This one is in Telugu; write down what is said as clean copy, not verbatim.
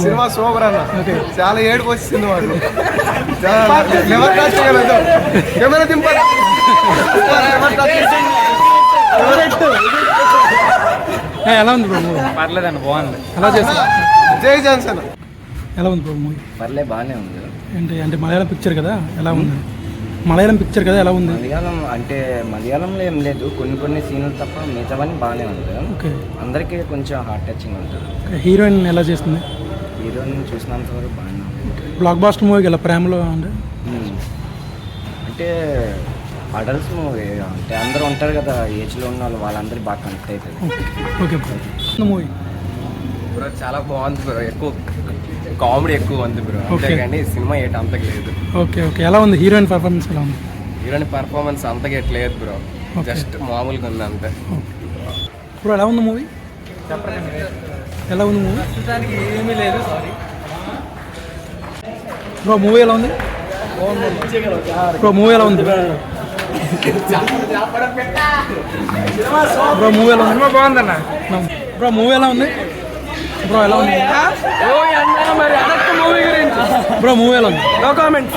సినిమా సూపర్ అన్న. చాలా ఏడుపు వచ్చింది వాడు. కెమెరా దింపాలి. ఎలా ఉంది బ్రో మూవీ? పర్లేదండి, బాగుంది. ఎలా చేస్తారు? జై జాన్సన్. ఎలా ఉంది బ్రో మూవీ? పర్లే, బాగానే ఉంది. ఏంటి అంటే మలయాళం పిక్చర్ కదా, ఎలా ఉంది? మలయాళం పిక్చర్ కదా, ఎలా ఉంది? మలయాళంలో ఏం లేదు, కొన్ని సీన్లు తప్ప మిగతావన్నీ బాగానే ఉంది. ఓకే. అందరికీ కొంచెం హార్ట్ టచింగ్ ఉంటుంది. హీరోయిన్ ఎలా చేస్తుంది? హీరోయిన్ చూసినంత వరకు బాగానే ఉంది. బ్లాక్ బాస్టర్ మూవీకి ఎలా ప్రేమలో ఉంది? అంటే అడల్ట్స్ మూవీ, అంటే అందరూ ఉంటారు కదా ఏజ్లో ఉన్న వాళ్ళు, వాళ్ళందరూ బాగా కనెక్ట్ అవుతుంది. Okay bro. మూవీ బ్రో చాలా బాగుంది బ్రో, ఎక్కువ కామెడీ ఎక్కువ ఉంది బ్రో, అంతే కానీ సినిమా ఏట అంతకు లేదు. Okay okay. ఎలా ఉంది హీరోయిన్ పర్ఫార్మెన్స్? ఎలా ఉంది? హీరోయిన్ పర్ఫార్మెన్స్ అంతగా ఎట్లేదు బ్రో, జస్ట్ మామూలుగా ఉంది అంతే. బ్రో ఎలా ఉంది మూవీ? ఎలా ఉంది మూవీ? ఏమీ లేదు. బ్రో మూవీ ఎలా ఉంది? బ్రో మూవీ ఎలా ఉంది? బ్రో మూవీ ఎలా ఉంది? బాగుందన్న. బ్రో మూవీ ఎలా ఉంది? బ్రో ఎలా ఉంది? మరి మూవీ గురించి బ్రో మూవీ ఎలా ఉంది? No comments.